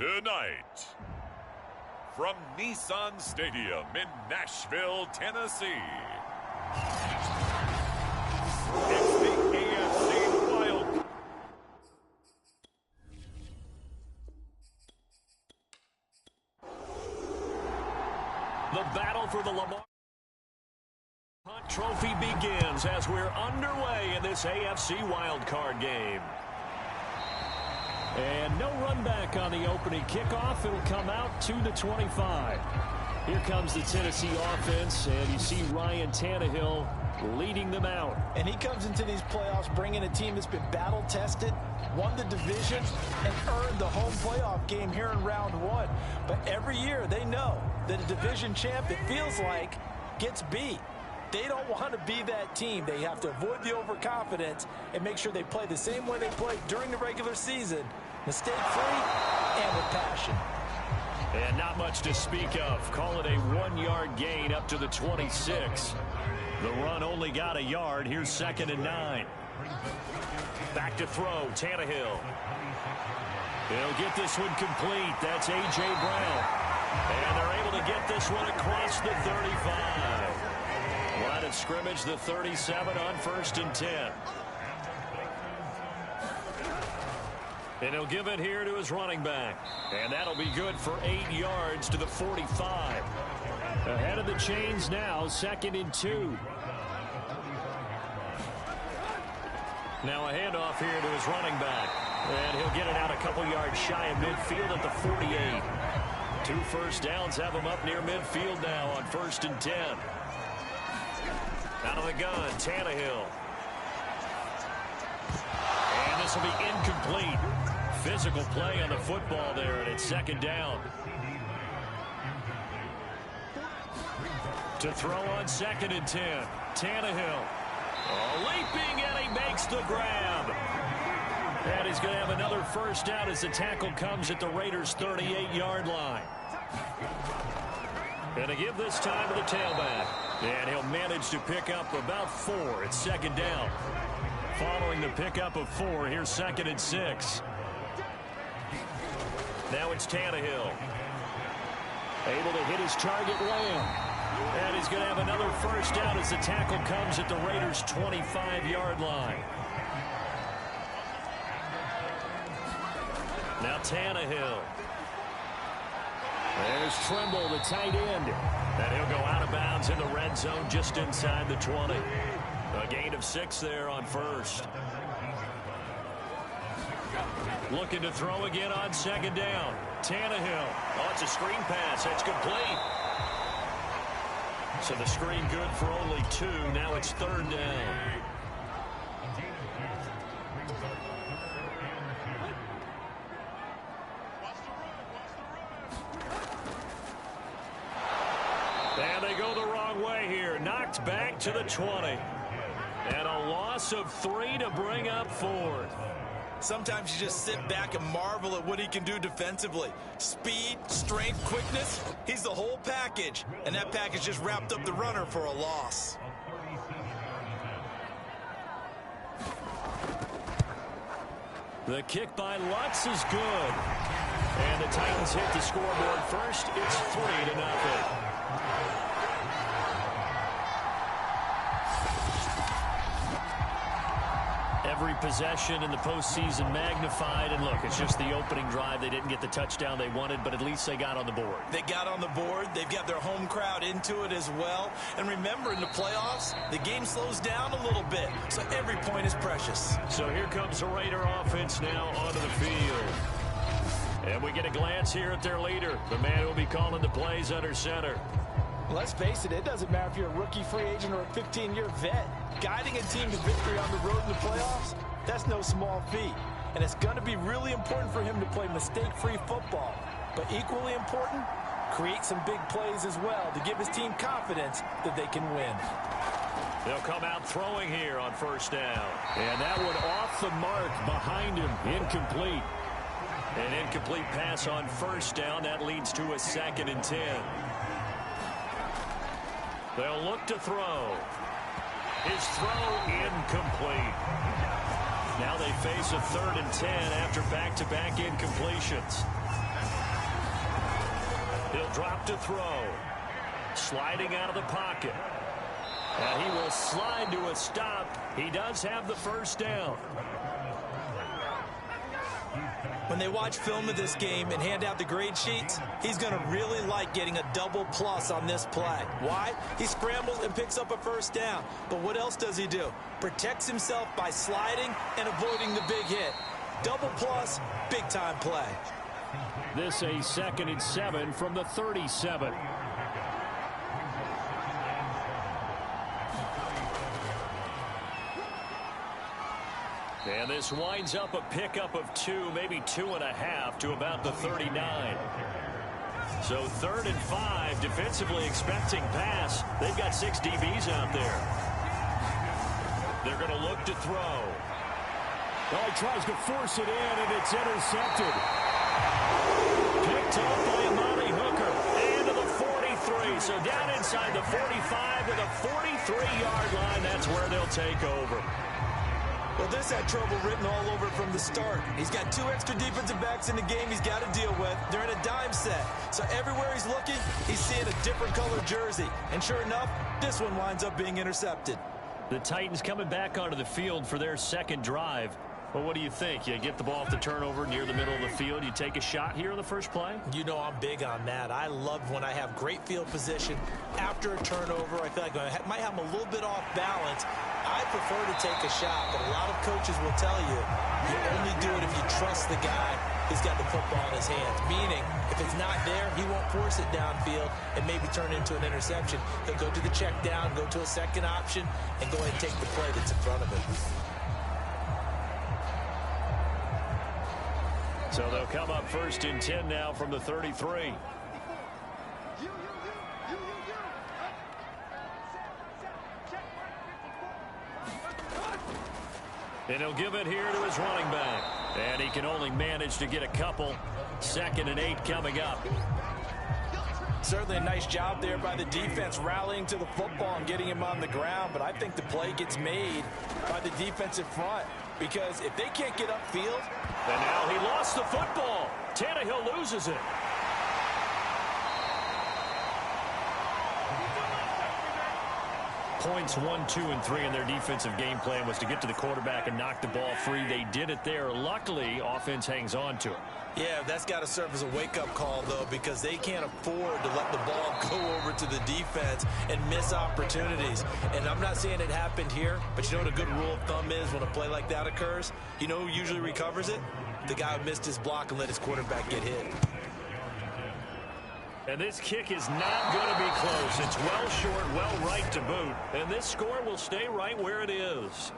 Tonight, from Nissan Stadium in Nashville, Tennessee, it's the AFC Wildcard. The battle for the Lamar Hunt Trophy begins as we're underway in this AFC Wildcard game. And no run back on the opening kickoff. It'll come out to the 25. Here comes the Tennessee offense, and you see Ryan Tannehill leading them out. And he comes into these playoffs bringing a team that's been battle-tested, won the division, and earned the home playoff game here in round one. But every year they know that a division champ, it feels like, gets beat. They don't want to be that team. They have to avoid the overconfidence and make sure they play the same way they played during the regular season, mistake-free and with passion. And not much to speak of. Call it a 1-yard gain up to the 26. The run only got a yard. Here's 2nd and 9. Back to throw, Tannehill. He'll get this one complete. That's A.J. Brown. And they're able to get this one across the 35. Line of scrimmage, the 37 on 1st and 10. And he'll give it here to his running back. And that'll be good for 8 yards to the 45. Ahead of the chains now, 2nd and 2. Now a handoff here to his running back. And he'll get it out a couple yards shy of midfield at the 48. 2 first downs have him up near midfield now on 1st and 10. Out of the gun, Tannehill. And this will be incomplete. Physical play on the football there, and it's 2nd down. To throw on 2nd and 10. Tannehill. Leaping, and he makes the grab. And he's going to have another first down as the tackle comes at the Raiders' 38-yard line. And to give this time to the tailback. And he'll manage to pick up about 4. It's 2nd down. Following the pickup of 4, here's 2nd and 6. Now it's Tannehill. Able to hit his target, Lamb. And he's going to have another first down as the tackle comes at the Raiders' 25-yard line. Now Tannehill. There's Trimble, the tight end. And he'll go out of bounds in the red zone just inside the 20. A gain of 6 there on 1st. Looking to throw again on 2nd down. Tannehill. Oh, it's a screen pass. That's complete. So the screen good for only 2. Now it's 3rd down. And they go the wrong way here. Knocked back to the 20. And a loss of 3 to bring up 4th. Sometimes you just sit back and marvel at what he can do defensively. Speed, strength, quickness, he's the whole package. And that package just wrapped up the runner for a loss. The kick by Lutz is good. And the Titans hit the scoreboard first. It's 3-0. Every possession in the postseason magnified. And look, it's just the opening drive. They didn't get the touchdown they wanted, but at least they got on the board. They got on the board. They've got their home crowd into it as well. And remember, in the playoffs, the game slows down a little bit. So every point is precious. So here comes the Raider offense now onto the field. And we get a glance here at their leader, the man who will be calling the plays under center. Let's face it, it doesn't matter if you're a rookie free agent or a 15-year vet. Guiding a team to victory on the road in the playoffs, that's no small feat. And it's going to be really important for him to play mistake-free football. But equally important, create some big plays as well to give his team confidence that they can win. They'll come out throwing here on 1st down. And that one off the mark behind him, incomplete. An incomplete pass on 1st down. That leads to a 2nd and 10. They'll look to throw. His throw incomplete. Now they face a 3rd and 10 after back-to-back incompletions. He'll drop to throw. Sliding out of the pocket. And he will slide to a stop. He does have the first down. When they watch film of this game and hand out the grade sheets, he's going to really like getting a double plus on this play. Why? He scrambles and picks up a first down. But what else does he do? Protects himself by sliding and avoiding the big hit. Double plus, big time play. This a 2nd and 7 from the 37. And this winds up a pickup of 2, maybe 2.5 to about the 39. So 3rd and 5, defensively expecting pass. They've got 6 DBs out there. They're going to look to throw. Well, he tries to force it in, and it's intercepted. Picked up by Amani Hooker. Into the 43. So down inside the 45 to the 43-yard line. That's where they'll take over. Well, this had trouble written all over it from the start. He's got 2 extra defensive backs in the game he's got to deal with. They're in a dime set. So everywhere he's looking, he's seeing a different color jersey. And sure enough, this one winds up being intercepted. The Titans coming back onto the field for their 2nd drive. Well, what do you think? You get the ball off the turnover near the middle of the field. You take a shot here in the first play? You know I'm big on that. I love when I have great field position. After a turnover, I feel like I might have them a little bit off balance. I prefer to take a shot, but a lot of coaches will tell you only do it if you trust the guy who's got the football in his hands. Meaning, if it's not there, he won't force it downfield and maybe turn into an interception. He'll go to the check down, go to a second option, and go ahead and take the play that's in front of him. So they'll come up 1st and 10 now from the 33. And he'll give it here to his running back. And he can only manage to get a couple. 2nd and 8 coming up. Certainly a nice job there by the defense rallying to the football and getting him on the ground. But I think the play gets made by the defensive front. Because if they can't get upfield. And now he lost the football. Tannehill loses it. Points 1, 2, and 3 in their defensive game plan was to get to the quarterback and knock the ball free. They did it there. Luckily, offense hangs on to it. Yeah, that's got to serve as a wake-up call, though, because they can't afford to let the ball go over to the defense and miss opportunities. And I'm not saying it happened here, but you know what a good rule of thumb is when a play like that occurs? You know who usually recovers it? The guy who missed his block and let his quarterback get hit. And this kick is not going to be close. It's well short, well right to boot. And this score will stay right where it is.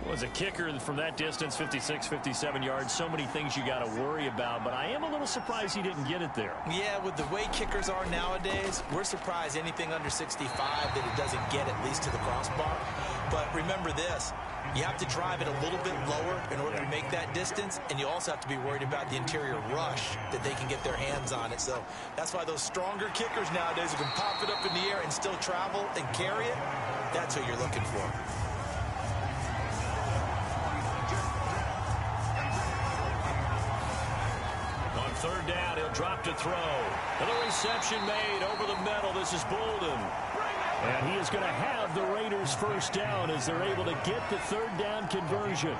Was a kicker from that distance, 56, 57 yards. So many things you got to worry about, but I am a little surprised he didn't get it there. Yeah, with the way kickers are nowadays, we're surprised anything under 65 that it doesn't get at least to the crossbar. But remember this, you have to drive it a little bit lower in order to make that distance, and you also have to be worried about the interior rush that they can get their hands on it. So that's why those stronger kickers nowadays who can pop it up in the air and still travel and carry it, that's what you're looking for. On 3rd down, he'll drop to throw. And a reception made over the middle. This is Bolden. And he is going to have the Raiders' first down as they're able to get the 3rd down conversion.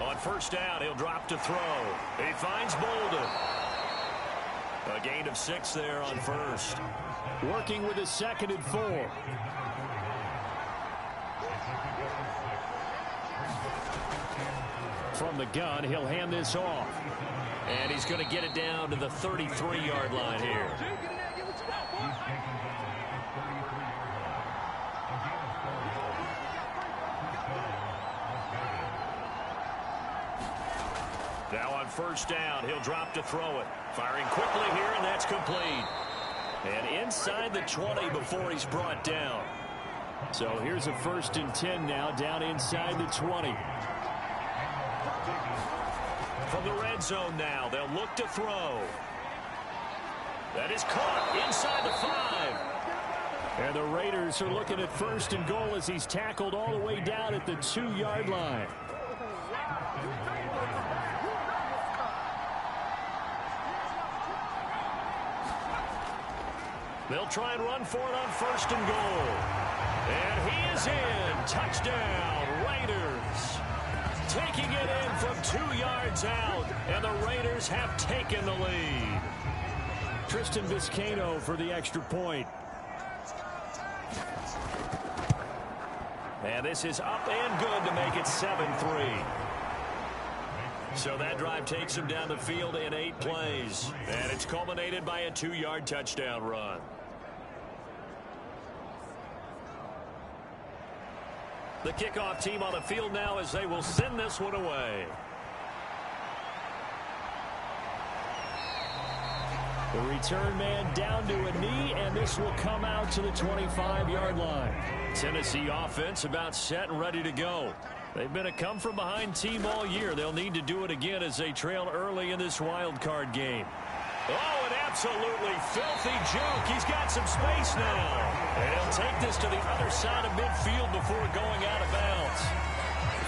On 1st down, he'll drop to throw. He finds Bolden. A gain of 6 there on 1st. Working with his 2nd and 4. From the gun, he'll hand this off. And he's going to get it down to the 33-yard line here. Now on 1st down, he'll drop to throw it. Firing quickly here, and that's complete. And inside the 20 before he's brought down. So here's a 1st and 10 now, down inside the 20. From the red zone now, they'll look to throw. That is caught inside the 5. And the Raiders are looking at 1st and goal as he's tackled all the way down at the 2-yard line. They'll try and run for it on 1st and goal. And he is in. Touchdown, Raiders. Taking it in from 2 yards out. And the Raiders have taken the lead. Tristan Vizcaino for the extra point. And this is up and good to make it 7-3. So that drive takes him down the field in 8 plays. And it's culminated by a 2-yard touchdown run. The kickoff team on the field now as they will send this one away. The return man down to a knee, and this will come out to the 25-yard line. Tennessee offense about set and ready to go. They've been a come-from-behind team all year. They'll need to do it again as they trail early in this wild card game. Oh, an absolutely filthy juke. He's got some space now. And he'll take this to the other side of midfield before going out of bounds.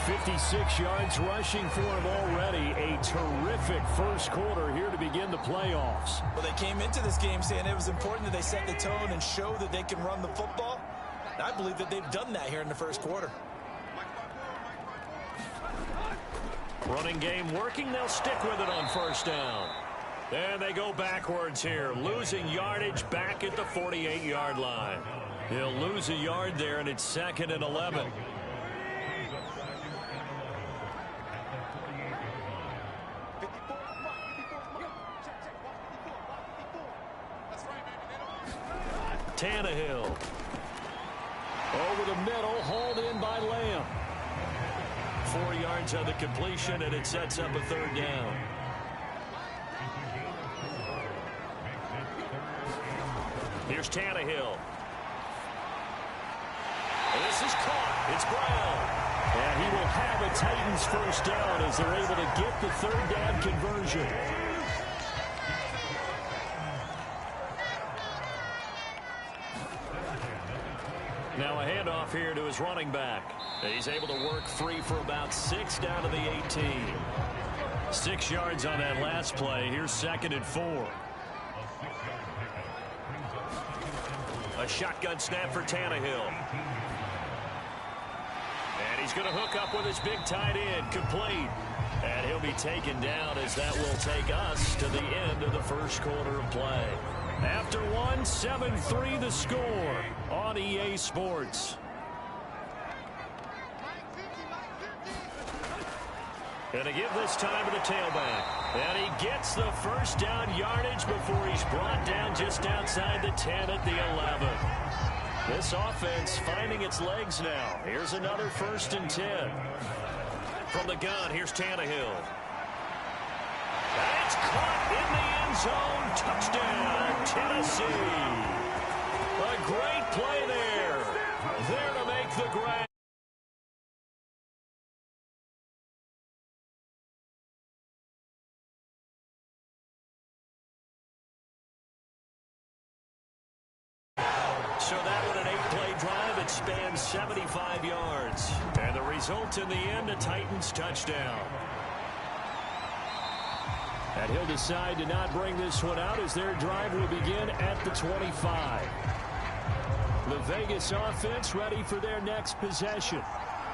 56 yards rushing for him already. A terrific first quarter here to begin the playoffs. Well, they came into this game saying it was important that they set the tone and show that they can run the football. And I believe that they've done that here in the first quarter. Running game working. They'll stick with it on 1st down. And they go backwards here, losing yardage back at the 48-yard line. He'll lose a yard there, and it's 2nd and 11. Tannehill. Over the middle, hauled in by Lamb. 4 yards on the completion, and it sets up a 3rd down. Here's Tannehill. And this is caught. It's Brown. And he will have a Titans 1st down as they're able to get the 3rd down conversion. Now a handoff here to his running back. He's able to work free for about 6 down to the 18. 6 yards on that last play. Here's 2nd and 4. A shotgun snap for Tannehill. And he's going to hook up with his big tight end. Complete. And he'll be taken down as that will take us to the end of the first quarter of play. After 7-3 the score on EA Sports. And to give this time to the tailback. And he gets the 1st down yardage before he's brought down just outside the 10 at the 11. This offense finding its legs now. Here's another 1st and 10. From the gun, here's Tannehill. And it's caught in the end zone. Touchdown, Tennessee. A great play there. There to make the grab. So that one, an 8-play drive. It spans 75 yards. And the result in the end, a Titans touchdown. And he'll decide to not bring this one out as their drive will begin at the 25. The Vegas offense ready for their next possession.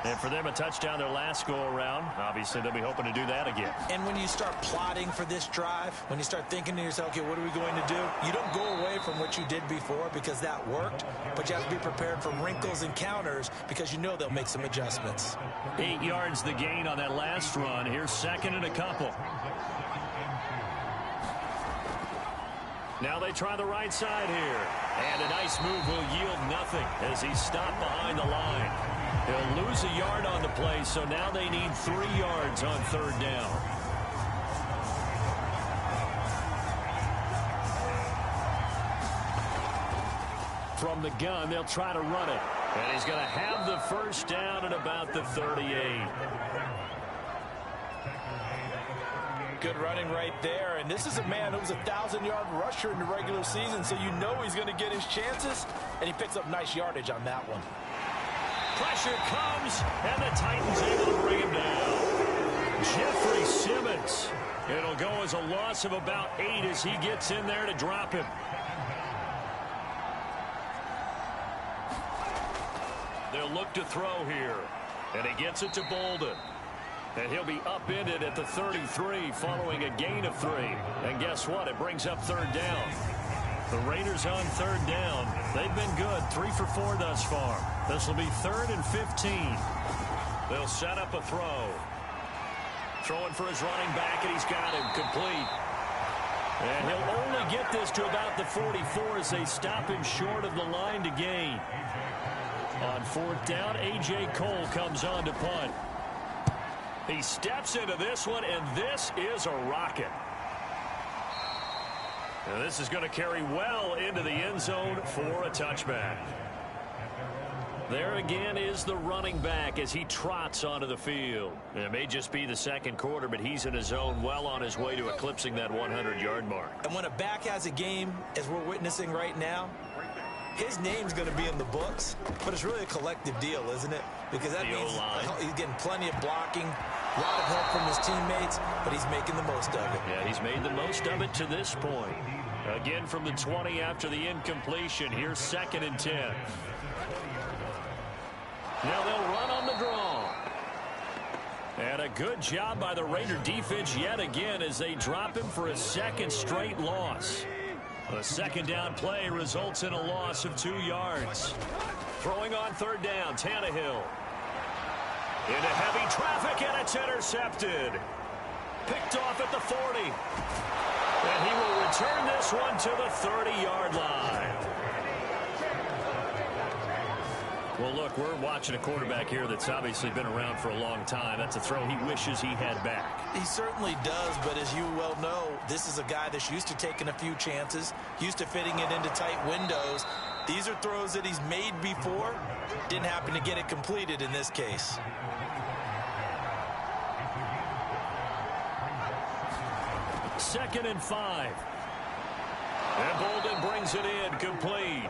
And for them, a touchdown their last go-around. Obviously, they'll be hoping to do that again. And when you start plotting for this drive, when you start thinking to yourself, okay, what are we going to do? You don't go away from what you did before because that worked, but you have to be prepared for wrinkles and counters because you know they'll make some adjustments. 8 yards the gain on that last run. Here's 2nd and a couple. Now they try the right side here. And a nice move will yield nothing as he's stopped behind the line. He'll lose a yard on the play, so now they need 3 yards on 3rd down. From the gun, they'll try to run it. And he's going to have the 1st down at about the 38. Good running right there. And this is a man who was a 1,000-yard rusher in the regular season, so you know he's going to get his chances, and he picks up nice yardage on that one. Pressure comes, and the Titans able to bring him down. Jeffrey Simmons. It'll go as a loss of about 8 as he gets in there to drop him. They'll look to throw here, and he gets it to Bolden. And he'll be upended at the 33 following a gain of 3. And guess what? It brings up 3rd down. The Raiders on 3rd down. They've been good, 3 for 4 thus far. This will be 3rd and 15. They'll set up a throw. Throwing for his running back, and he's got him complete. And he'll only get this to about the 44 as they stop him short of the line to gain. On 4th down, A.J. Cole comes on to punt. He steps into this one, and this is a rocket. And this is going to carry well into the end zone for a touchback. There again is the running back as he trots onto the field. It may just be the second quarter, but he's in his zone well on his way to eclipsing that 100-yard mark. And when a back has a game, as we're witnessing right now, his name's going to be in the books, but it's really a collective deal, isn't it? Because that means he's getting plenty of blocking, a lot of help from his teammates, but he's making the most of it. Yeah, he's made the most of it to this point. Again from the 20 after the incompletion. Here's 2nd and 10. Now they'll run on the draw. And a good job by the Raider defense yet again as they drop him for a 2nd straight loss. A 2nd down play results in a loss of 2 yards. Throwing on 3rd down, Tannehill. Into heavy traffic, and it's intercepted. Picked off at the 40. And he will return this one to the 30-yard line. Well, look, we're watching a quarterback here that's obviously been around for a long time. That's a throw he wishes he had back. He certainly does, but as you well know, this is a guy that's used to taking a few chances, used to fitting it into tight windows. These are throws that he's made before. Didn't happen to get it completed in this case. Second and 5. And Bolden brings it in, complete.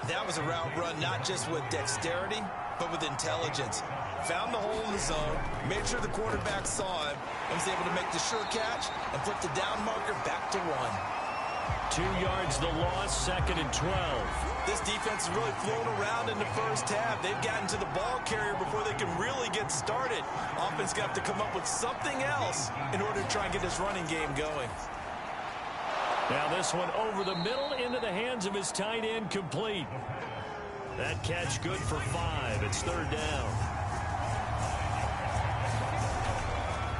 That was a route run not just with dexterity, but with intelligence. Found the hole in the zone, made sure the quarterback saw him, and was able to make the sure catch and flip the down marker back to 1. 2 yards the loss, 2nd and 12. This defense is really flown around in the first half. They've gotten to the ball carrier before they can really get started. Offense got to come up with something else in order to try and get this running game going. Now this one over the middle into the hands of his tight end, complete. That catch good for 5. It's 3rd down.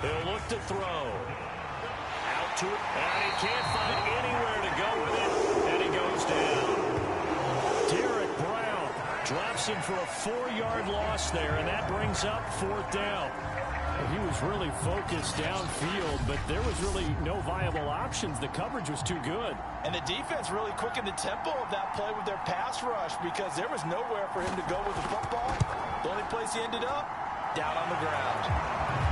He'll look to throw. Out to it, and he can't find anywhere to go with it, and he goes down. Derek Brown drops him for a 4-yard loss there, and that brings up 4th down. He was really focused downfield, but there was really no viable options. The coverage was too good. And the defense really quickened the tempo of that play with their pass rush because there was nowhere for him to go with the football. The only place he ended up, down on the ground.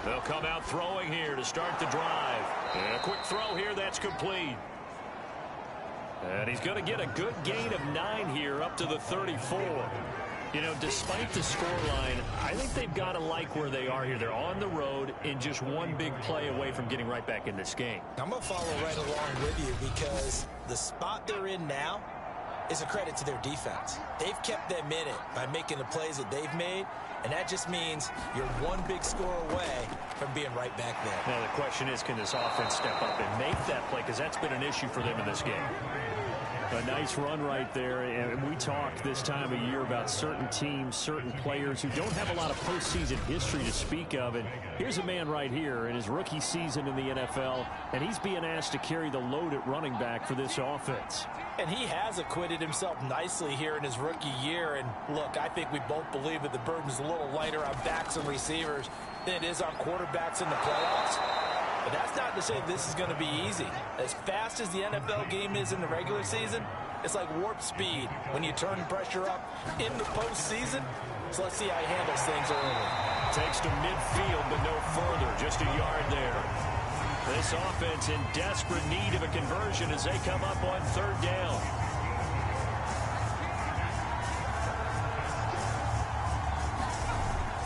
They'll come out throwing here to start the drive. And a quick throw here that's complete. And he's going to get a good gain of 9 here up to the 34. You know, despite the scoreline, I think they've got to like where they are here. They're on the road and just one big play away from getting right back in this game. I'm going to follow right along with you because the spot they're in now is a credit to their defense. They've kept them in it by making the plays that they've made, and that just means you're one big score away from being right back there. Now, the question is, can this offense step up and make that play? Because that's been an issue for them in this game. A nice run right there, and we talk this time of year about certain teams, certain players who don't have a lot of postseason history to speak of, and here's a man right here in his rookie season in the NFL, and he's being asked to carry the load at running back for this offense. And he has acquitted himself nicely here in his rookie year, and look, I think we both believe that the burden's a little lighter on backs and receivers than it is on quarterbacks in the playoffs. But that's not to say this is going to be easy. As fast as the NFL game is in the regular season, it's like warp speed when you turn pressure up in the postseason. So let's see how he handles things early. Takes to midfield, but no further. Just a yard there. This offense in desperate need of a conversion as they come up on 3rd down.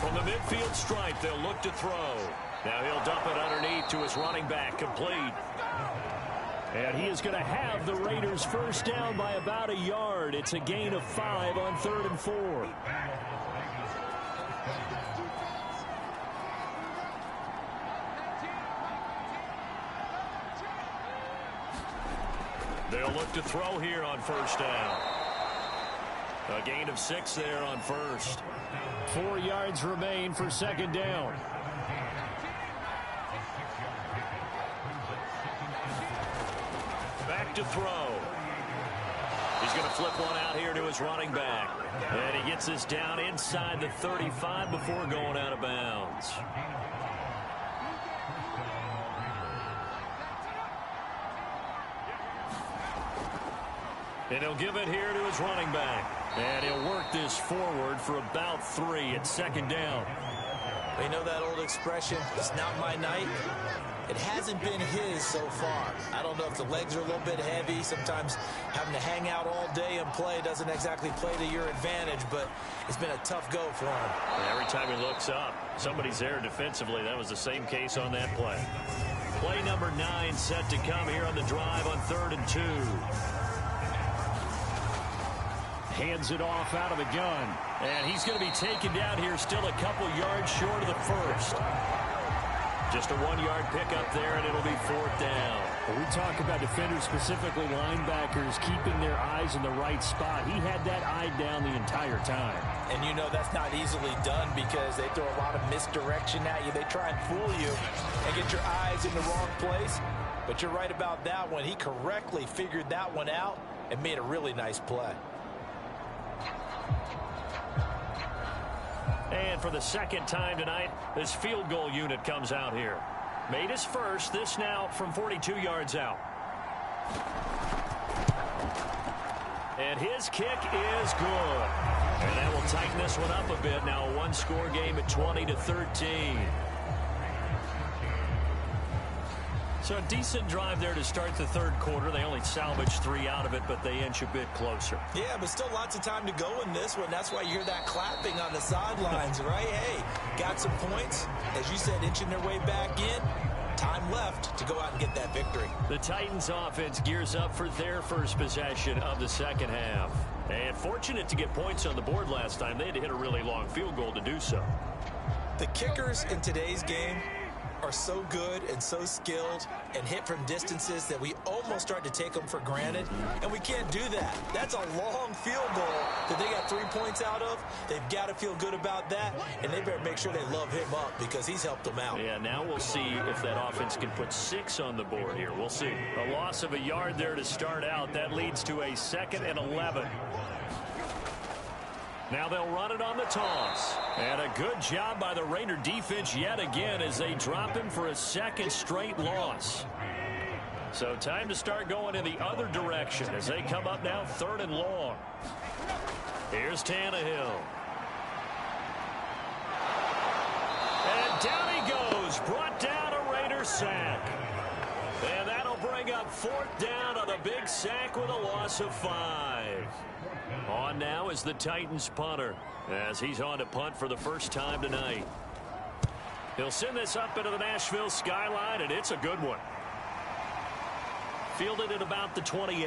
From the midfield stripe, they'll look to throw. Now he'll dump it underneath to his running back, complete. And he is going to have the Raiders first down by about a yard. It's a gain of 5 on 3rd and 4. They'll look to throw here on 1st down. A gain of 6 there on 1st. 4 yards remain for 2nd down. Back to throw. He's going to flip one out here to his running back. And he gets this down inside the 35 before going out of bounds. And he'll give it here to his running back. And he'll work this forward for about 3 at 2nd down. You know that old expression, it's not my night? It hasn't been his so far. I don't know if the legs are a little bit heavy. Sometimes having to hang out all day and play doesn't exactly play to your advantage, but it's been a tough go for him. And every time he looks up, somebody's there defensively. That was the same case on that play. Play number 9 set to come here on the drive on 3rd and 2. Hands it off out of the gun. And he's going to be taken down here still a couple yards short of the 1st. Just a 1-yard pickup there, and it'll be 4th down. When we talk about defenders, specifically linebackers, keeping their eyes in the right spot. He had that eye down the entire time. And you know that's not easily done because they throw a lot of misdirection at you. They try and fool you and get your eyes in the wrong place. But you're right about that one. He correctly figured that one out and made a really nice play. And for the 2nd time tonight, this field goal unit comes out here. Made his first, this now from 42 yards out. And his kick is good. And that will tighten this one up a bit. Now a 1-score game at 20-13. So a decent drive there to start the 3rd quarter. They only salvaged 3 out of it, but they inch a bit closer. Yeah, but still lots of time to go in this one. That's why you hear that clapping on the sidelines, right? Hey, got some points. As you said, inching their way back in. Time left to go out and get that victory. The Titans offense gears up for their first possession of the 2nd half. And fortunate to get points on the board last time. They had to hit a really long field goal to do so. The kickers in today's game are so good and so skilled and hit from distances that we almost start to take them for granted, and we can't do that. That's a long field goal that they got 3 points out of. They've got to feel good about that, and they better make sure they love him up because he's helped them out. Yeah, now we'll see if that offense can put 6 on the board here. We'll see. A loss of a yard there to start out. That leads to a 2nd and 11. Now they'll run it on the toss. And a good job by the Raider defense yet again as they drop him for a 2nd straight loss. So time to start going in the other direction as they come up now 3rd and long. Here's Tannehill. And down he goes He's brought down a Raider sack. And that'll bring up 4th down on a big sack with a loss of 5. On now is the Titans punter, as he's on to punt for the first time tonight. He'll send this up into the Nashville skyline, and it's a good one. Fielded at about the 28.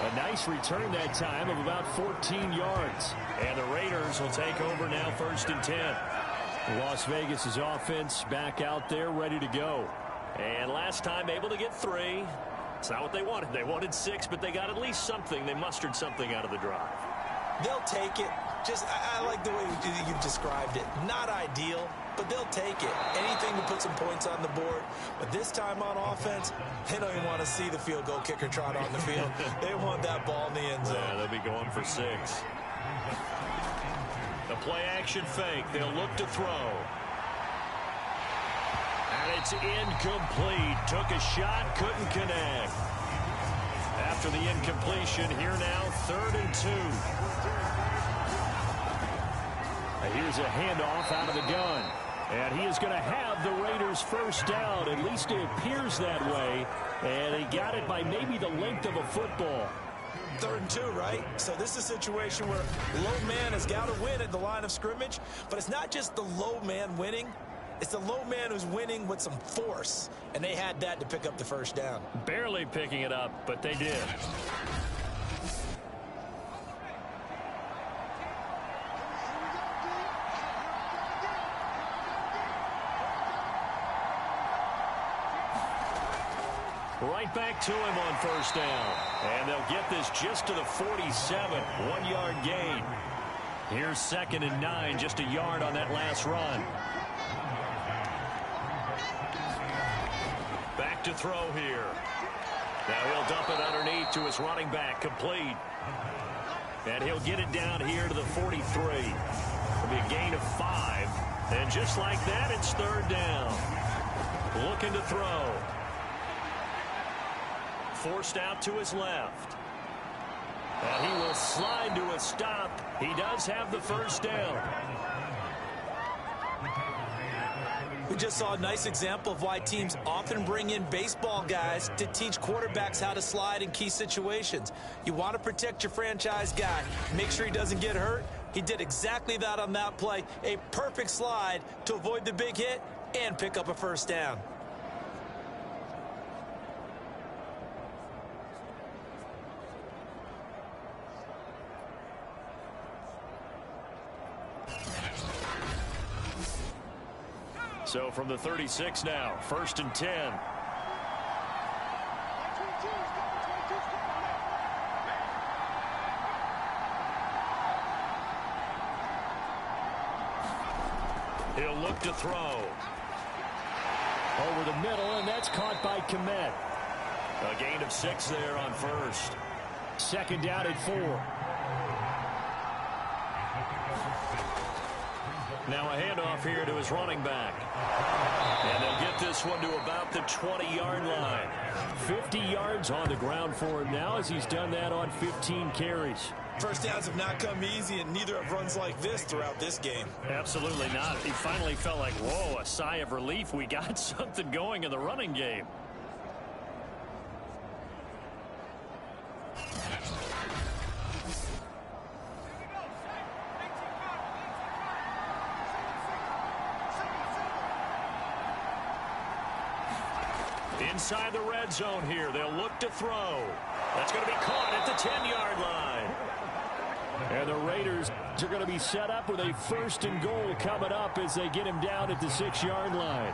A nice return that time of about 14 yards. And the Raiders will take over now 1st and 10. Las Vegas' offense back out there ready to go. And last time able to get 3. It's not what they wanted. They wanted 6, but they got at least something. They mustered something out of the drive. They'll take it. I like the way you've described it. Not ideal, but they'll take it. Anything to put some points on the board. But this time on offense, they don't even want to see the field goal kicker trot on the field. They want that ball in the end zone. Yeah, they'll be going for 6. The play action fake. They'll look to throw. And it's incomplete. Took a shot, couldn't connect. After the incompletion, here now, 3rd and 2. Here's a handoff out of the gun. And he is going to have the Raiders' first down. At least it appears that way. And he got it by maybe the length of a football. 3rd and 2, right? So this is a situation where low man has got to win at the line of scrimmage. But it's not just the low man winning. It's the low man who's winning with some force. And they had that to pick up the first down. Barely picking it up, but they did. Right back to him on 1st down. And they'll get this just to the 47. 1-yard gain. Here's 2nd and 9. Just a yard on that last run. Back to throw here. Now he'll dump it underneath to his running back. Complete. And he'll get it down here to the 43. It'll be a gain of 5. And just like that, it's 3rd down. Looking to throw. Forced out to his left. And he will slide to a stop. He does have the first down. We just saw a nice example of why teams often bring in baseball guys to teach quarterbacks how to slide in key situations. You want to protect your franchise guy. Make sure he doesn't get hurt. He did exactly that on that play. A perfect slide to avoid the big hit and pick up a first down. So from the 36 now, 1st and 10. He'll look to throw. Over the middle, and that's caught by Komet. A gain of 6 there on 1st. 2nd down at 4. Now a handoff here to his running back. And they'll get this one to about the 20-yard line. 50 yards on the ground for him now as he's done that on 15 carries. First downs have not come easy, and neither have runs like this throughout this game. Absolutely not. He finally felt like, whoa, a sigh of relief. We got something going in the running game. Inside the red zone here. They'll look to throw. That's going to be caught at the 10-yard line. And the Raiders are going to be set up with a 1st and goal coming up as they get him down at the 6-yard line.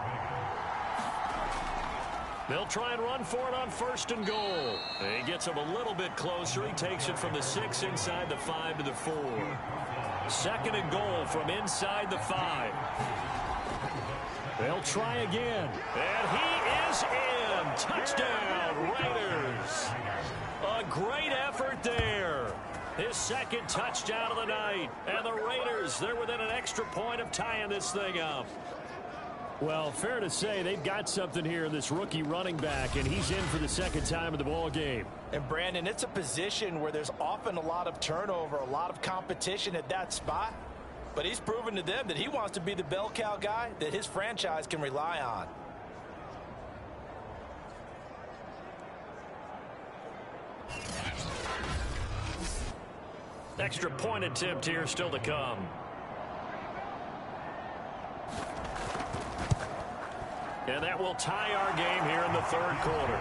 They'll try and run for it on 1st and goal. He gets him a little bit closer. He takes it from the 6 inside the 5 to the 4. 2nd and goal from inside the 5. They'll try again. And he is in. Touchdown, Raiders. A great effort there. His 2nd touchdown of the night. And the Raiders, they're within an extra point of tying this thing up. Well, fair to say they've got something here in this rookie running back, and he's in for the 2nd time of the ball game. And, Brandon, it's a position where there's often a lot of turnover, a lot of competition at that spot. but he's proven to them that he wants to be the bell cow guy that his franchise can rely on. Extra point attempt here still to come. And that will tie our game here in the third quarter.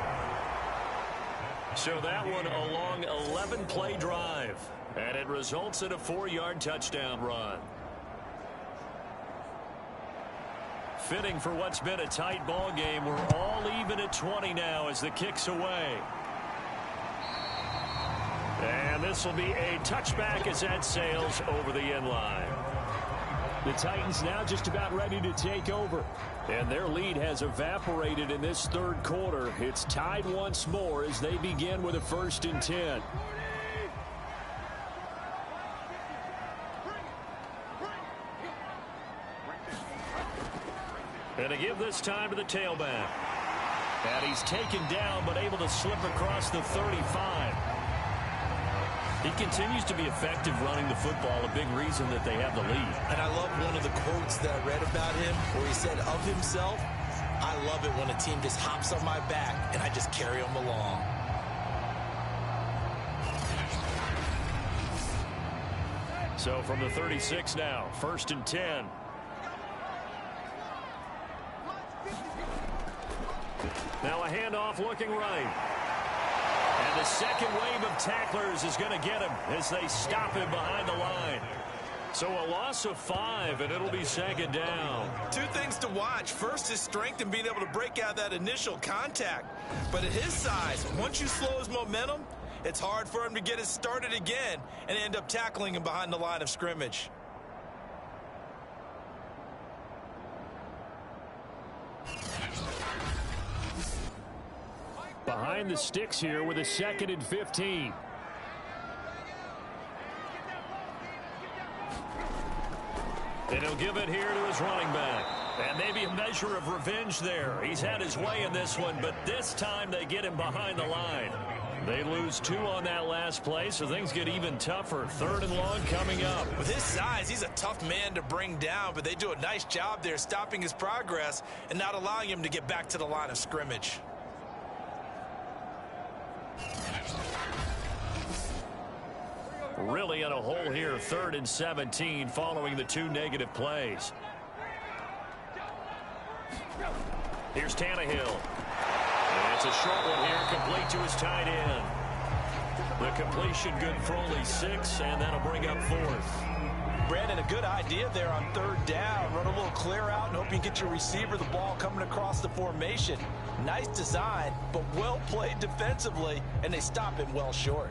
So that one a long 11-play drive. And it results in a 4-yard touchdown run. Fitting for what's been a tight ball game. We're all even at 20 now as the kick's away. And this will be a touchback as that sails over the end line. The Titans now just about ready to take over. And their lead has evaporated in this third quarter. It's tied once more as they begin with a 1st and 10. And to give this time to the tailback. And he's taken down but able to slip across the 35. He continues to be effective running the football, a big reason that they have the lead. And I love one of the quotes that I read about him where he said of himself, I love it when a team just hops on my back and I just carry them along. So from the 36 now, 1st and 10. Now a handoff looking right. And the second wave of tacklers is going to get him as they stop him behind the line. So a loss of 5, and it'll be 2nd down. 2 things to watch. First, his strength in being able to break out that initial contact. But at his size, once you slow his momentum, it's hard for him to get it started again and end up tackling him behind the line of scrimmage. Behind the sticks here with a 2nd and 15. And he'll give it here to his running back. And maybe a measure of revenge there. He's had his way in this one, but this time they get him behind the line. They lose 2 on that last play, so things get even tougher. 3rd and long coming up. With his size, he's a tough man to bring down, but they do a nice job there stopping his progress and not allowing him to get back to the line of scrimmage. Really in a hole here, 3rd and 17 following the 2 negative plays. Here's Tannehill. And it's a short one here, complete to his tight end. The completion good for only 6, and that'll bring up 4th. Brandon, a good idea there on 3rd down. Run a little clear out and hope you get your receiver the ball coming across the formation. Nice design, but well played defensively, and they stop him well short.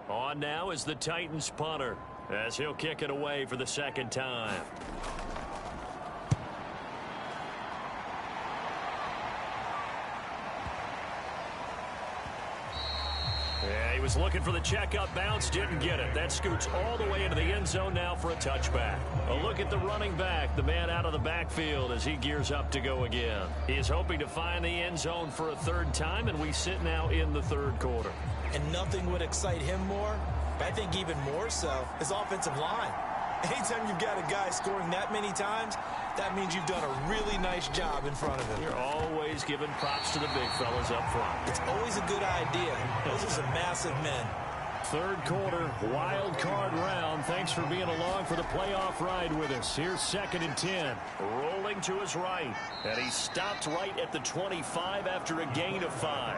On now is the Titans punter as he'll kick it away for the 2nd time. Yeah, he was looking for the checkup bounce, didn't get it. That scoots all the way into the end zone now for a touchback. A look at the running back, the man out of the backfield as he gears up to go again. He is hoping to find the end zone for a 3rd time, and we sit now in the 3rd quarter. And nothing would excite him more, but I think even more so, his offensive line. Anytime you've got a guy scoring that many times, that means you've done a really nice job in front of him. You're always giving props to the big fellas up front. It's always a good idea. Those are some massive men. 3rd quarter, wild card round. Thanks for being along for the playoff ride with us. Here's 2nd and 10. Rolling to his right, and he stopped right at the 25 after a gain of 5.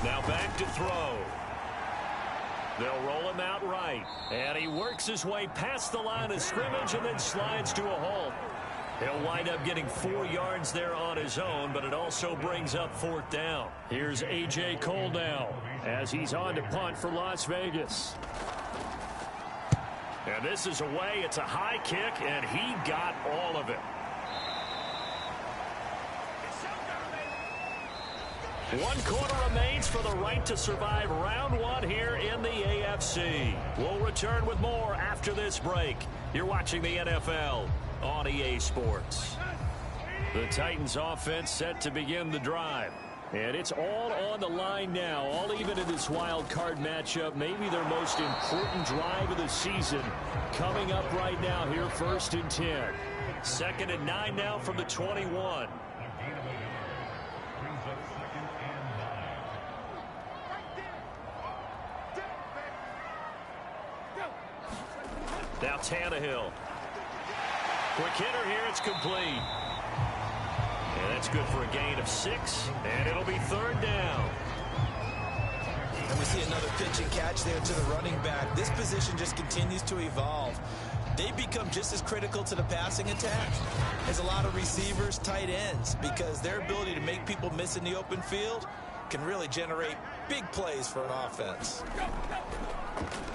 Now back to throw. They'll roll him out right. And he works his way past the line of scrimmage and then slides to a halt. He'll wind up getting 4 yards there on his own, but it also brings up 4th down. Here's A.J. Cole now as he's on to punt for Las Vegas. And this is away. It's a high kick, and he got all of it. One quarter remains for the right to survive round 1 here in the AFC. We'll return with more after this break. You're watching the NFL on EA Sports. The Titans offense set to begin the drive. And it's all on the line now, all even in this wild card matchup. Maybe their most important drive of the season coming up right now here, 1st and 10. 2nd and 9 now from the 21. Now Tannehill. Quick hitter here. It's complete. And that's good for a gain of 6. And it'll be 3rd down. And we see another pitch and catch there to the running back. This position just continues to evolve. They become just as critical to the passing attack as a lot of receivers, tight ends, because their ability to make people miss in the open field can really generate big plays for an offense.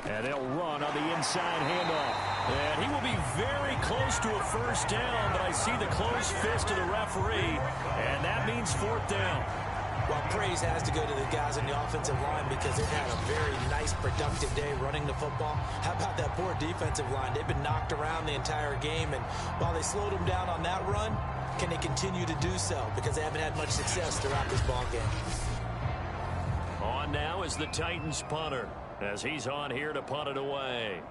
And they'll run on the inside handoff. And he will be very close to a 1st down, but I see the closed fist of the referee, and that means 4th down. Well, praise has to go to the guys in the offensive line because they've had a very nice, productive day running the football. How about that poor defensive line? They've been knocked around the entire game, and while they slowed them down on that run, can they continue to do so? Because they haven't had much success throughout this ball game. On now is the Titans punter as he's on here to punt it away.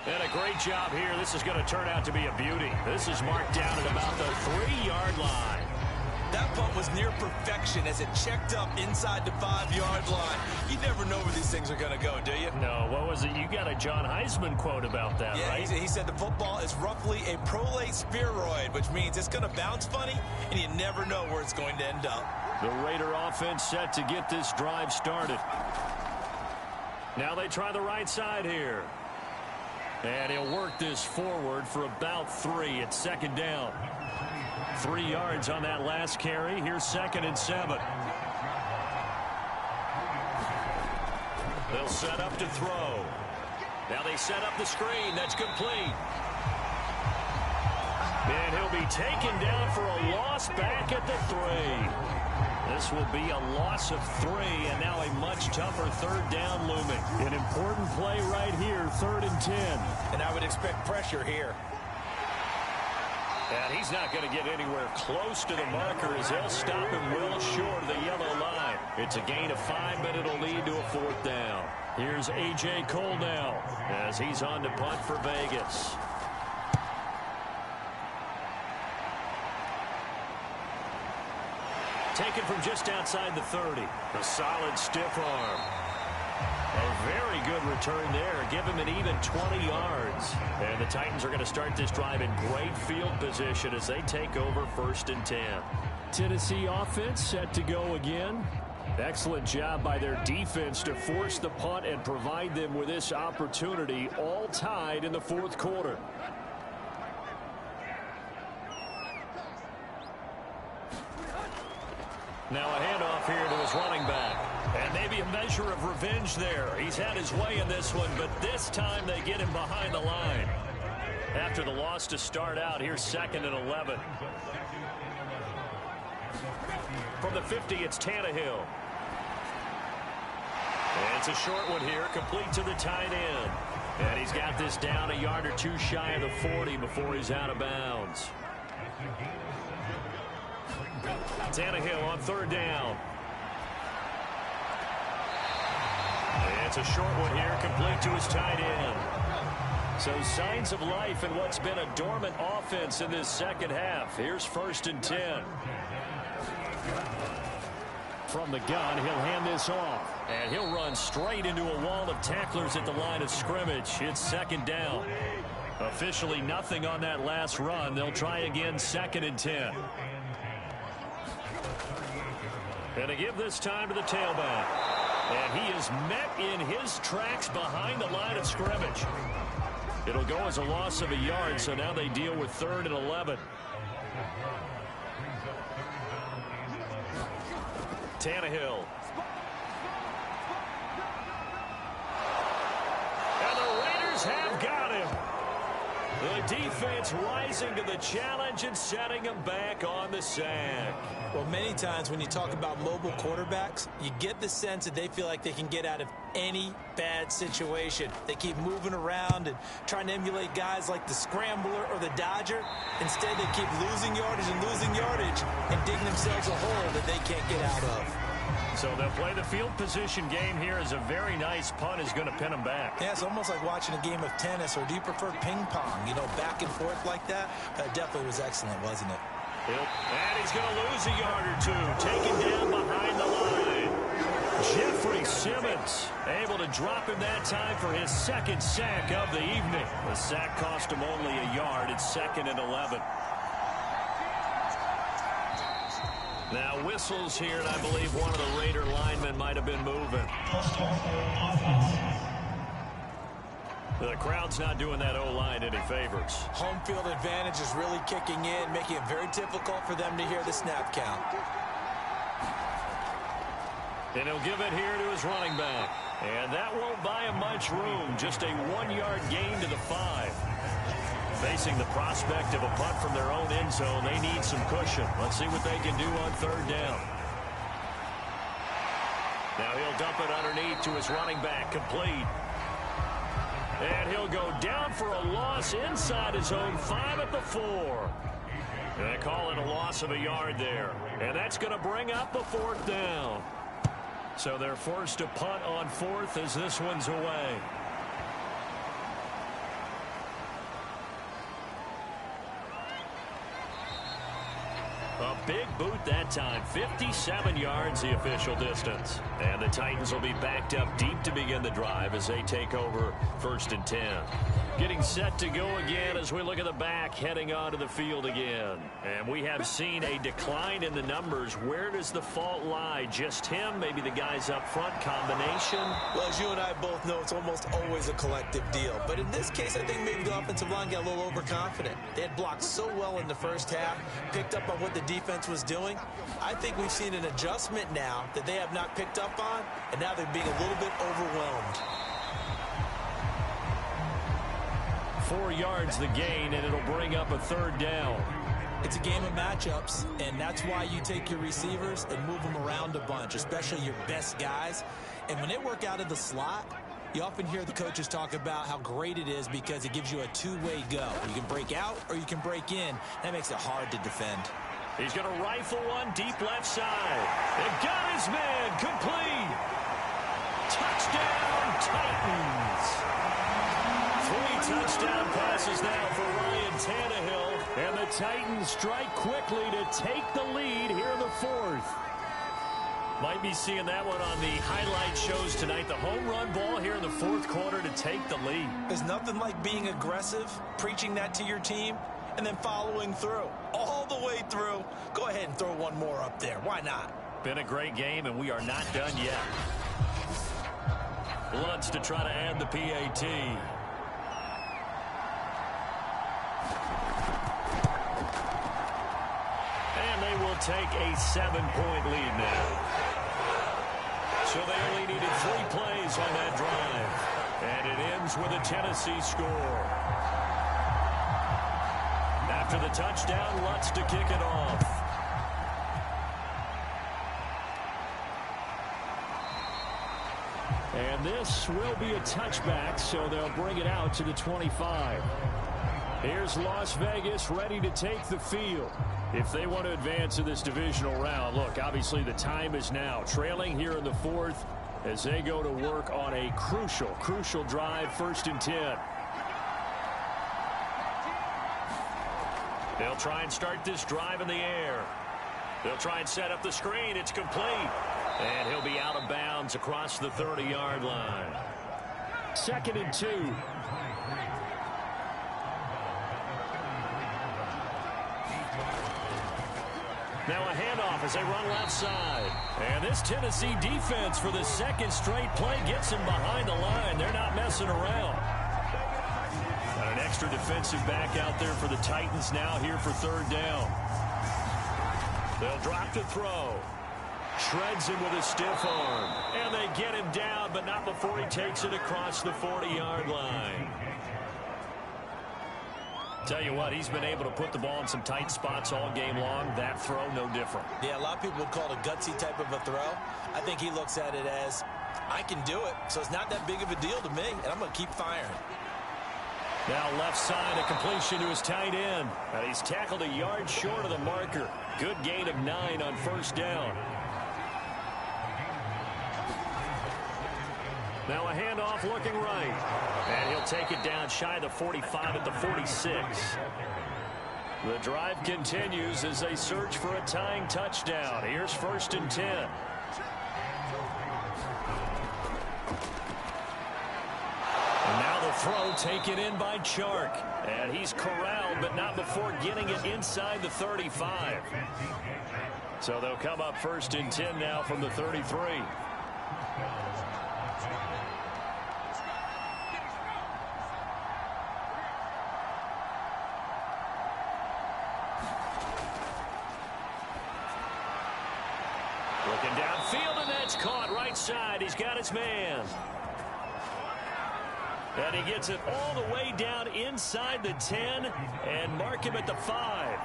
And a great job here. This is going to turn out to be a beauty. This is marked down at about the 3-yard line. That punt was near perfection as it checked up inside the 5-yard line. You never know where these things are going to go, do you? No, what was it? You got a John Heisman quote about that, yeah, right? He said the football is roughly a prolate spheroid, which means it's going to bounce funny, and you never know where it's going to end up. The Raider offense set to get this drive started. Now they try the right side here. And he'll work this forward for about 3. It's 2nd down. 3 yards on that last carry. Here's 2nd and 7. They'll set up to throw. Now they set up the screen. That's complete. And he'll be taken down for a loss back at the 3. This will be a loss of 3, and now a much tougher 3rd down looming. An important play right here, 3rd and 10. And I would expect pressure here. And he's not going to get anywhere close to the marker as they'll stop him well short of the yellow line. It's a gain of 5, but it'll lead to a 4th down. Here's A.J. Cole now as he's on to punt for Vegas. Taken from just outside the 30. A solid stiff arm. A very good return there. Give him an even 20 yards. And the Titans are going to start this drive in great field position as they take over 1st and 10. Tennessee offense set to go again. Excellent job by their defense to force the punt and provide them with this opportunity, all tied in the 4th quarter. Now a handoff here to his running back. And maybe a measure of revenge there. He's had his way in this one, but this time they get him behind the line. After the loss to start out, here's 2nd and 11. From the 50, it's Tannehill. And it's a short one here, complete to the tight end. And he's got this down a yard or 2 shy of the 40 before he's out of bounds. Tannehill on 3rd down. And it's a short one here, complete to his tight end. So signs of life in what's been a dormant offense in this 2nd half. Here's 1st and 10. From the gun, he'll hand this off. And he'll run straight into a wall of tacklers at the line of scrimmage. It's 2nd down. Officially nothing on that last run. They'll try again, 2nd and 10. And to give this time to the tailback. And he is met in his tracks behind the line of scrimmage. It'll go as a loss of a yard, so now they deal with 3rd and 11. Tannehill. And the Raiders have got him. The defense rising to the challenge and setting him back on the sack. Well, many times when you talk about mobile quarterbacks, you get the sense that they feel like they can get out of any bad situation. They keep moving around and trying to emulate guys like the Scrambler or the Dodger. Instead, they keep losing yardage and digging themselves a hole that they can't get out of. So they'll play the field position game here as a very nice punt is going to pin them back. Yeah, it's almost like watching a game of tennis, or do you prefer ping pong? You know, back and forth like that? That definitely was excellent, wasn't it? And he's going to lose a yard or two. Taken down behind the line. Jeffrey Simmons able to drop him that time for his 2nd sack of the evening. The sack cost him only a yard. It's 2nd and 11. Now whistles here, and I believe one of the Raider linemen might have been moving. The crowd's not doing that O-line any favors. Home field advantage is really kicking in, making it very difficult for them to hear the snap count. And he'll give it here to his running back. And that won't buy him much room. Just a 1-yard gain to the 5. Facing the prospect of a punt from their own end zone, they need some cushion. Let's see what they can do on 3rd down. Now he'll dump it underneath to his running back, complete. And he'll go down for a loss inside his own 5 at the 4. And they call it a loss of a yard there. And that's going to bring up the 4th down. So they're forced to punt on 4th as this one's away. A big boot that time. 57 yards the official distance. And the Titans will be backed up deep to begin the drive as they take over 1st and 10. Getting set to go again as we look at the back heading onto the field again. And we have seen a decline in the numbers. Where does the fault lie? Just him? Maybe the guys up front? Combination? Well, as you and I both know, it's almost always a collective deal. But in this case, I think maybe the offensive line got a little overconfident. They had blocked so well in the first half, picked up on what the defense was doing. I think we've seen an adjustment now that they have not picked up on, and now they're being a little bit overwhelmed. 4 yards the gain, and it'll bring up a 3rd down. It's a game of matchups, and that's why you take your receivers and move them around a bunch, especially your best guys. And when they work out of the slot, you often hear the coaches talk about how great it is because it gives you a two-way go. You can break out or you can break in. That makes it hard to defend. He's going to rifle one deep left side. And got his man complete. Touchdown, Titans. 3 touchdown passes now for Ryan Tannehill. And the Titans strike quickly to take the lead here in the 4th. Might be seeing that one on the highlight shows tonight. The home run ball here in the 4th quarter to take the lead. There's nothing like being aggressive, preaching that to your team, and then following through. All the way through. Go ahead and throw one more up there. Why not? Been a great game, and we are not done yet. Lutz to try to add the PAT. And they will take a 7-point lead now. So they only needed 3 plays on that drive. And it ends with a Tennessee score. After the touchdown, Lutz to kick it off. And this will be a touchback, so they'll bring it out to the 25. Here's Las Vegas ready to take the field. If they want to advance in this divisional round, look, obviously the time is now. Trailing here in the 4th as they go to work on a crucial drive, 1st and 10. They'll try and start this drive in the air. They'll try and set up the screen. It's complete. And he'll be out of bounds across the 30-yard line. 2nd and 2. Now a handoff as they run left side. And this Tennessee defense for the second straight play gets him behind the line. They're not messing around. Got an extra defensive back out there for the Titans now here for third down. They'll drop to throw. Shreds him with a stiff arm. And they get him down, but not before he takes it across the 40-yard line. Tell you what, he's been able to put the ball in some tight spots all game long. That throw, no different. Yeah, a lot of people would call it a gutsy type of a throw. I think he looks at it as, I can do it, so it's not that big of a deal to me, and I'm going to keep firing. Now left side, a completion to his tight end. And he's tackled a yard short of the marker. Good gain of 9 on first down. Now a handoff looking right. And he'll take it down shy of the 45 at the 46. The drive continues as they search for a tying touchdown. Here's 1st and 10. And now the throw taken in by Chark. And he's corralled, but not before getting it inside the 35. So they'll come up 1st and 10 now from the 33. Looking downfield, and that's caught right side. He's got his man. And he gets it all the way down inside the 10 and mark him at the 5.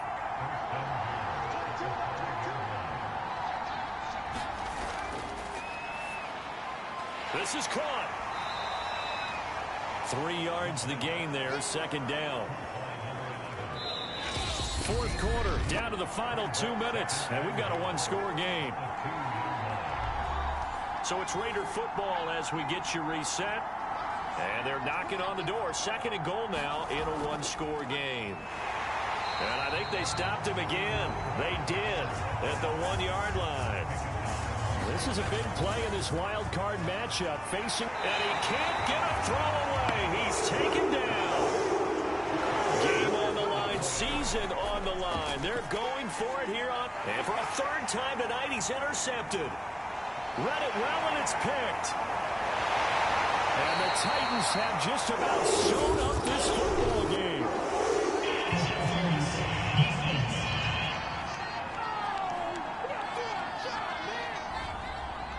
This is caught. 3 yards the gain there, 2nd down. 4th quarter, down to the final 2 minutes, and we've got a 1-score game. So it's Raider football as we get you reset. And they're knocking on the door. 2nd and goal now in a 1-score game. And I think they stopped him again. They did at the 1-yard line. This is a big play in this wild card matchup. Facing, and he can't get a throw away. He's taken down. Game on the line, season on the line. They're going for it here on. And for a 3rd time tonight, he's intercepted. Read it well, and it's picked. And the Titans have just about sewn up this football game.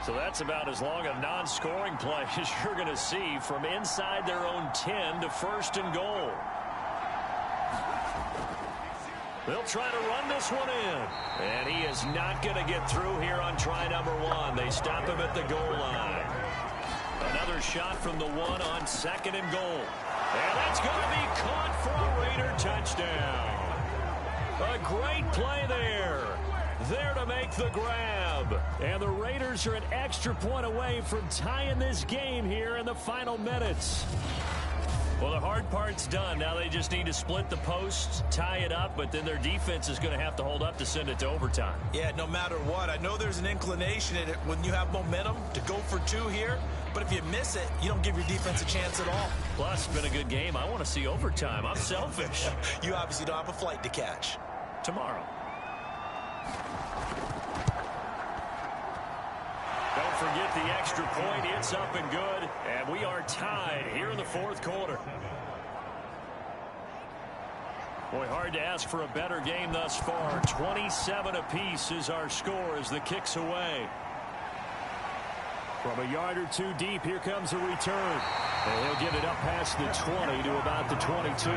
So that's about as long a non-scoring play as you're going to see from inside their own 10 to 1st and goal. They'll try to run this one in. And he is not going to get through here on try number 1. They stop him at the goal line. Another shot from the 1 on 2nd and goal. And that's going to be caught for a Raider touchdown. A great play there. There to make the grab. And the Raiders are an extra point away from tying this game here in the final minutes. Well, the hard part's done. Now they just need to split the posts, tie it up, but then their defense is going to have to hold up to send it to overtime. Yeah, no matter what. I know there's an inclination in it when you have momentum to go for 2 here, but if you miss it, you don't give your defense a chance at all. Plus, it's been a good game. I want to see overtime. I'm selfish. You obviously don't have a flight to catch. Tomorrow. Don't forget the extra point. It's up and good. And we are tied here in the 4th quarter. Boy, hard to ask for a better game thus far. 27 apiece is our score as the kick's away. From a yard or 2 deep, here comes a return. And he'll get it up past the 20 to about the 22.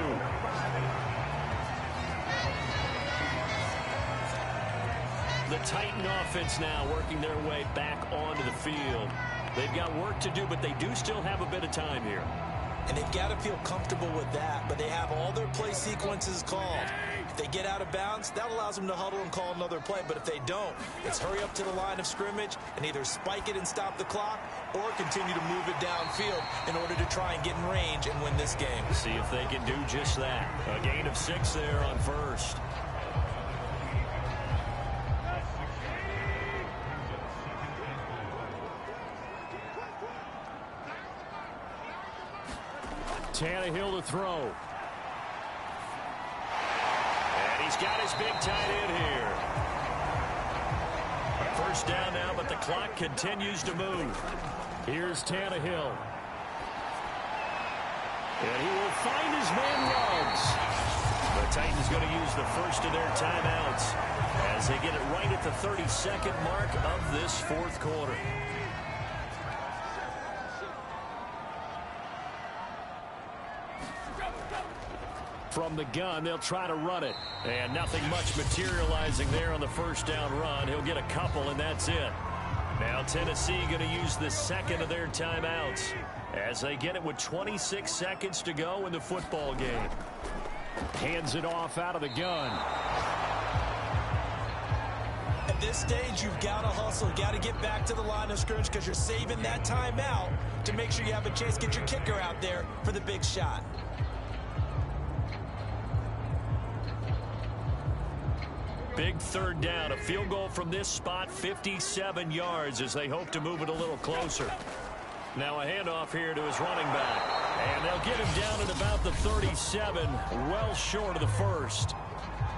The Titan offense now working their way back onto the field. They've got work to do, but they do still have a bit of time here. And they've got to feel comfortable with that, but they have all their play sequences called. If they get out of bounds, that allows them to huddle and call another play. But if they don't, it's hurry up to the line of scrimmage and either spike it and stop the clock or continue to move it downfield in order to try and get in range and win this game. See if they can do just that. A gain of 6 there on 1st. Tannehill to throw. And he's got his big tight end here. First down now, but the clock continues to move. Here's Tannehill. And he will find his man Ruggs. The Titans going to use the first of their timeouts as they get it right at the 32nd mark of this fourth quarter. From the gun, they'll try to run it. And nothing much materializing there on the first down run. He'll get a couple, and that's it. Now Tennessee going to use the second of their timeouts as they get it with 26 seconds to go in the football game. Hands it off out of the gun. At this stage, you've got to hustle. You've got to get back to the line of scrimmage because you're saving that timeout to make sure you have a chance to get your kicker out there for the big shot. Big third down. A field goal from this spot, 57 yards as they hope to move it a little closer. Now a handoff here to his running back. And they'll get him down at about the 37, well short of the first.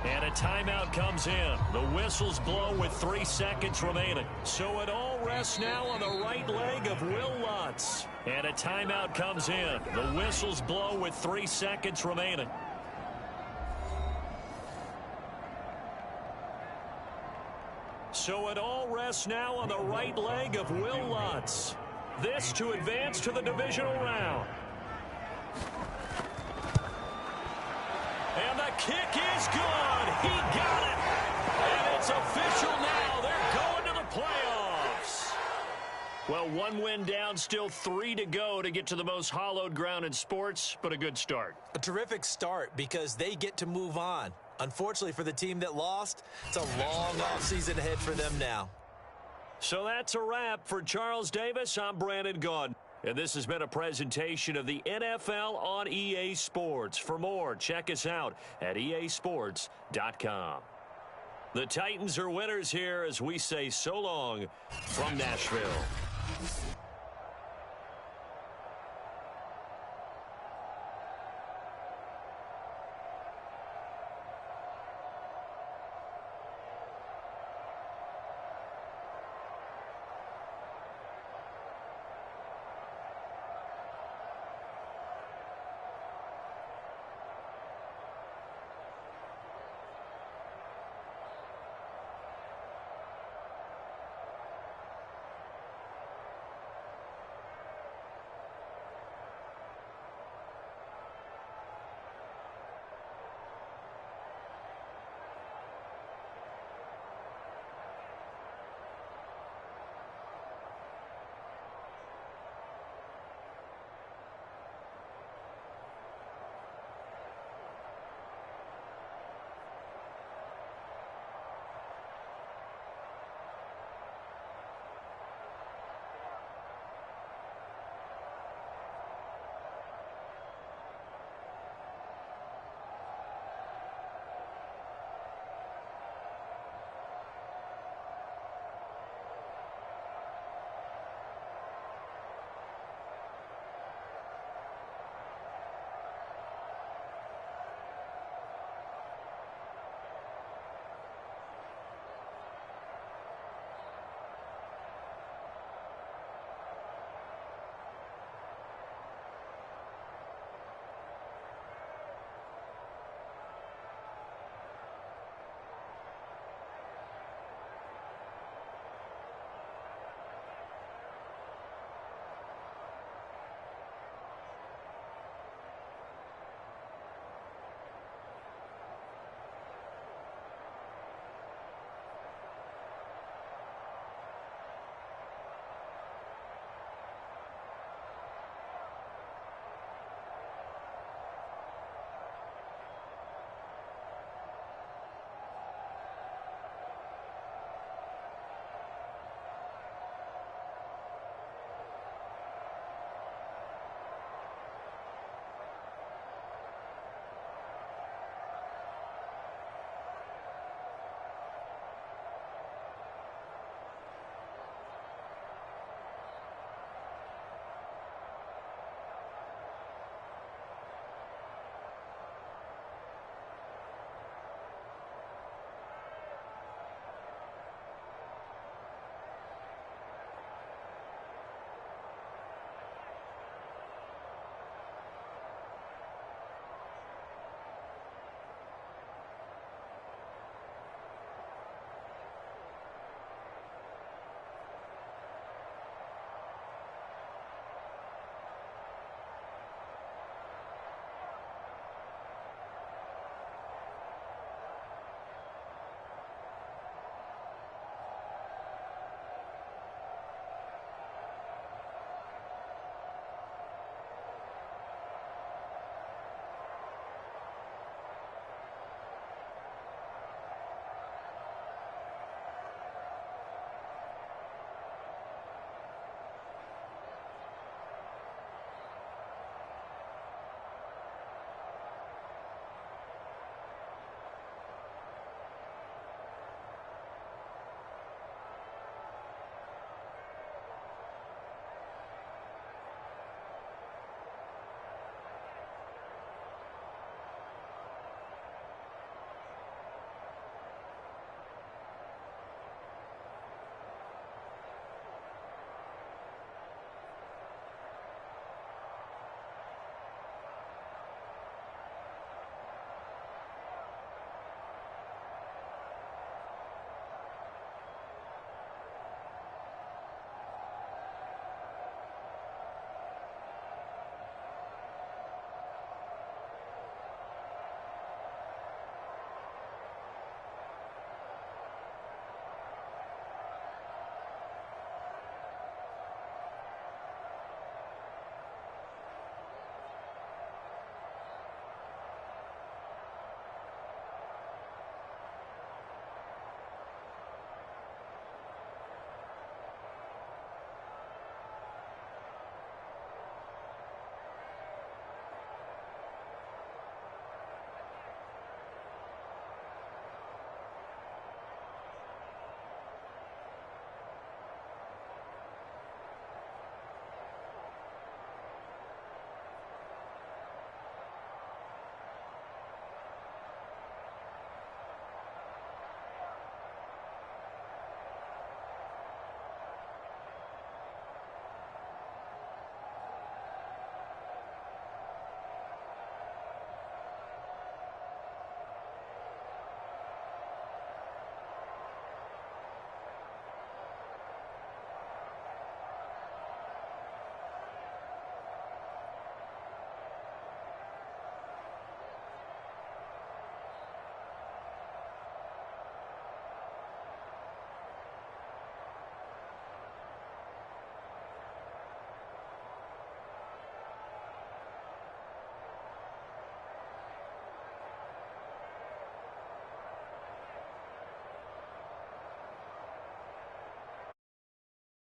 And a timeout comes in. The whistles blow with 3 seconds remaining. So it all rests now on the right leg of Will Lutz. And a timeout comes in. The whistles blow with 3 seconds remaining. So it all rests now on the right leg of Will Lutz. This to advance to the divisional round. And the kick is good. He got it. And it's official now. They're going to the playoffs. Well, 1 win down, still 3 to go to get to the most hallowed ground in sports, but a good start. A terrific start because they get to move on. Unfortunately for the team that lost, it's a long offseason ahead for them now. So that's a wrap for Charles Davis. I'm Brandon Gaudin. And this has been a presentation of the NFL on EA Sports. For more, check us out at easports.com. The Titans are winners here as we say so long from Nashville.